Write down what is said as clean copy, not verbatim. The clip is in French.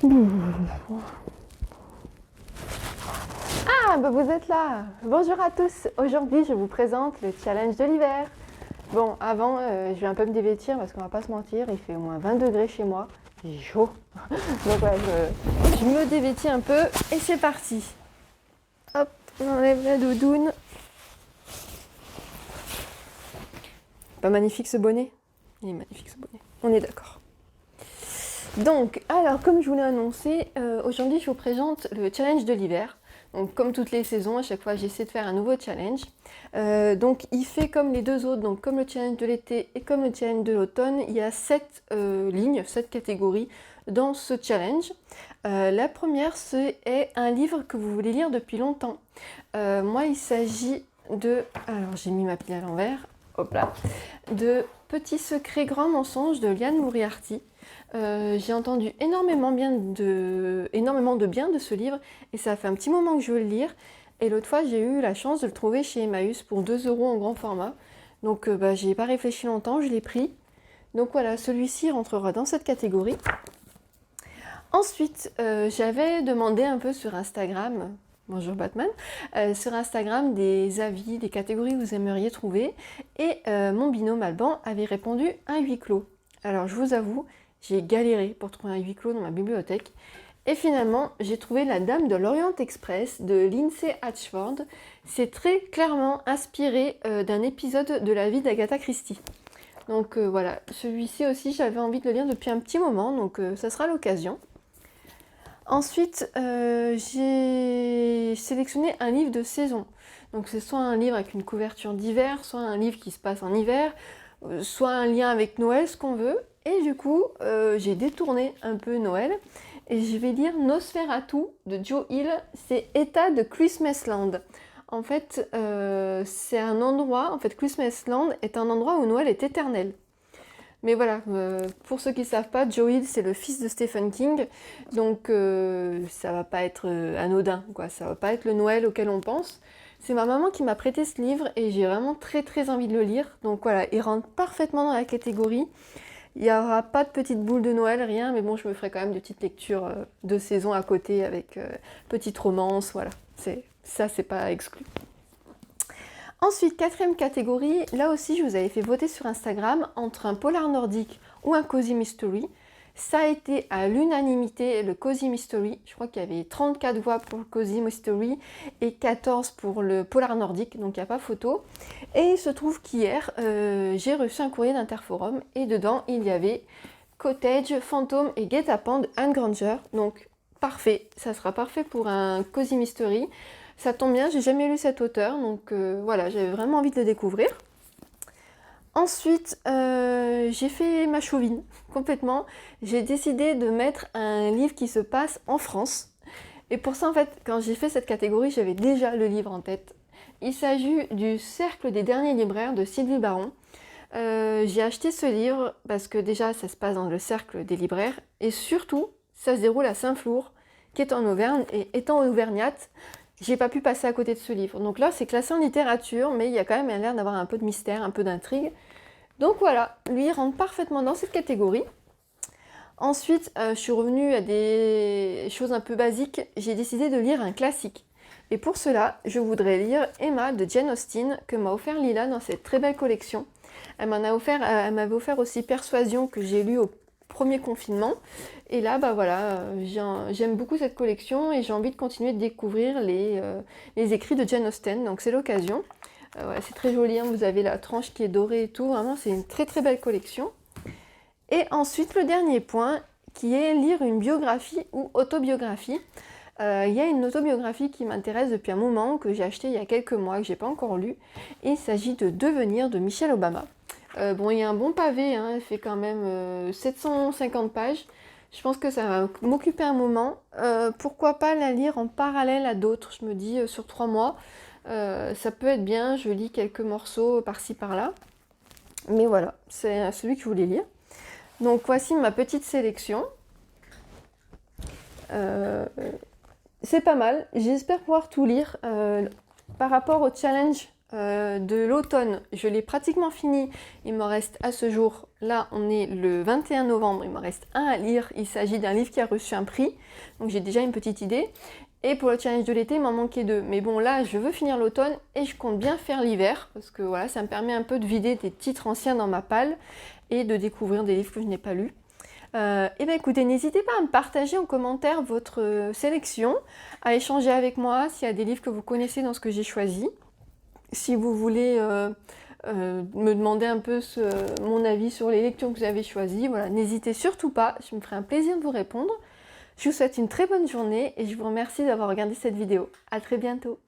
Ah, bah vous êtes là. Bonjour à tous. Aujourd'hui, je vous présente le challenge de l'hiver. Bon, avant, je vais un peu me dévêtir parce qu'on va pas se mentir, il fait au moins 20 degrés chez moi. Il est chaud. Donc voilà, je me dévêtis un peu et c'est parti. Hop, on enlève la doudoune. Pas magnifique ce bonnet? Il est magnifique ce bonnet. On est d'accord. Donc, alors, comme je vous l'ai annoncé, aujourd'hui, je vous présente le challenge de l'hiver. Donc, comme toutes les saisons, à chaque fois, j'essaie de faire un nouveau challenge. Donc, il fait comme les deux autres, donc comme le challenge de l'été et comme le challenge de l'automne, il y a 7 lignes, 7 catégories dans ce challenge. La première, c'est un livre que vous voulez lire depuis longtemps. Moi, il s'agit de... Alors, j'ai mis ma pile à l'envers. Hop là. De Petits secrets, grands mensonges de Liane Moriarty. J'ai entendu énormément de bien de ce livre et ça fait un petit moment que je veux le lire. Et l'autre fois, j'ai eu la chance de le trouver chez Emmaüs pour 2 € en grand format. Donc, j'y ai pas réfléchi longtemps, je l'ai pris. Donc voilà, celui-ci rentrera dans cette catégorie. Ensuite, j'avais demandé un peu sur Instagram, bonjour Batman, sur Instagram des avis, des catégories que vous aimeriez trouver. Et mon binôme Alban avait répondu un huis clos. Alors je vous avoue, j'ai galéré pour trouver un huis clos dans ma bibliothèque. Et finalement, j'ai trouvé La Dame de l'Orient Express de Lindsay Ashford. C'est très clairement inspiré d'un épisode de la vie d'Agatha Christie. Donc voilà, celui-ci aussi, j'avais envie de le lire depuis un petit moment, donc ça sera l'occasion. Ensuite, j'ai sélectionné un livre de saison. Donc c'est soit un livre avec une couverture d'hiver, soit un livre qui se passe en hiver, soit un lien avec Noël, ce qu'on veut. Et du coup, j'ai détourné un peu Noël et je vais lire Nosferatu de Joe Hill. C'est État de Christmasland. En fait, c'est un endroit, Christmasland est un endroit où Noël est éternel. Mais voilà, pour ceux qui ne savent pas, Joe Hill, c'est le fils de Stephen King, donc ça va pas être anodin, quoi. Ça va pas être le Noël auquel on pense. C'est ma maman qui m'a prêté ce livre et j'ai vraiment très très envie de le lire. Donc voilà, il rentre parfaitement dans la catégorie. Il n'y aura pas de petites boules de Noël, rien, mais bon, je me ferai quand même des petites lectures de saison à côté avec petite romance, voilà. C'est pas exclu. Ensuite, quatrième catégorie, là aussi je vous avais fait voter sur Instagram entre un polar nordique ou un cozy mystery. Ça a été à l'unanimité le cozy mystery. Je crois qu'il y avait 34 voix pour le cozy mystery et 14 pour le polar nordique, donc il n'y a pas photo. Et il se trouve qu'hier, j'ai reçu un courrier d'Interforum et dedans il y avait Cottage, Fantôme et Guet-apens de Anne Granger. Donc parfait, ça sera parfait pour un cozy mystery. Ça tombe bien, j'ai jamais lu cet auteur, donc voilà, j'avais vraiment envie de le découvrir. Ensuite, j'ai fait ma chauvine, complètement. J'ai décidé de mettre un livre qui se passe en France. Et pour ça, en fait, quand j'ai fait cette catégorie, j'avais déjà le livre en tête. Il s'agit du Cercle des derniers libraires de Sylvie Baron. J'ai acheté ce livre parce que déjà, ça se passe dans le Cercle des libraires. Et surtout, ça se déroule à Saint-Flour, qui est en Auvergne. Et étant auvergnate, j'ai pas pu passer à côté de ce livre. Donc là, c'est classé en littérature, mais il y a quand même l'air d'avoir un peu de mystère, un peu d'intrigue. Donc voilà, lui il rentre parfaitement dans cette catégorie. Ensuite, je suis revenue à des choses un peu basiques. J'ai décidé de lire un classique. Et pour cela, je voudrais lire Emma de Jane Austen, que m'a offert Lila dans cette très belle collection. Elle m'avait offert aussi Persuasion, que j'ai lu au premier confinement. Et là, bah voilà, j'aime beaucoup cette collection et j'ai envie de continuer de découvrir les écrits de Jane Austen, donc c'est l'occasion. Ouais, c'est très joli, hein, vous avez la tranche qui est dorée et tout, vraiment c'est une très très belle collection. Et ensuite, le dernier point, qui est lire une biographie ou autobiographie. Il y a une autobiographie qui m'intéresse depuis un moment, que j'ai acheté il y a quelques mois, que j'ai pas encore lu. Il s'agit de Devenir de Michelle Obama. Bon, il y a un bon pavé, hein, il fait quand même 750 pages. Je pense que ça va m'occuper un moment. Pourquoi pas la lire en parallèle à d'autres? Je me dis sur 3 mois, ça peut être bien. Je lis quelques morceaux par-ci par-là. Mais voilà, c'est celui que je voulais lire. Donc voici ma petite sélection. C'est pas mal. J'espère pouvoir tout lire. Par rapport au challenge de l'automne, je l'ai pratiquement fini. Il m'en reste à ce jour là on est le 21 novembre, il me reste un à lire, il s'agit d'un livre qui a reçu un prix, donc j'ai déjà une petite idée. Et pour le challenge de l'été, il m'en manquait 2. Mais bon, là, je veux finir l'automne et je compte bien faire l'hiver, parce que voilà, ça me permet un peu de vider des titres anciens dans ma palle et de découvrir des livres que je n'ai pas lus. Et bien écoutez, n'hésitez pas à me partager en commentaire votre sélection, à échanger avec moi s'il y a des livres que vous connaissez dans ce que j'ai choisi. Si vous voulez me demander un peu mon avis sur les lectures que vous avez choisies, voilà, n'hésitez surtout pas, je me ferai un plaisir de vous répondre. Je vous souhaite une très bonne journée et je vous remercie d'avoir regardé cette vidéo. À très bientôt.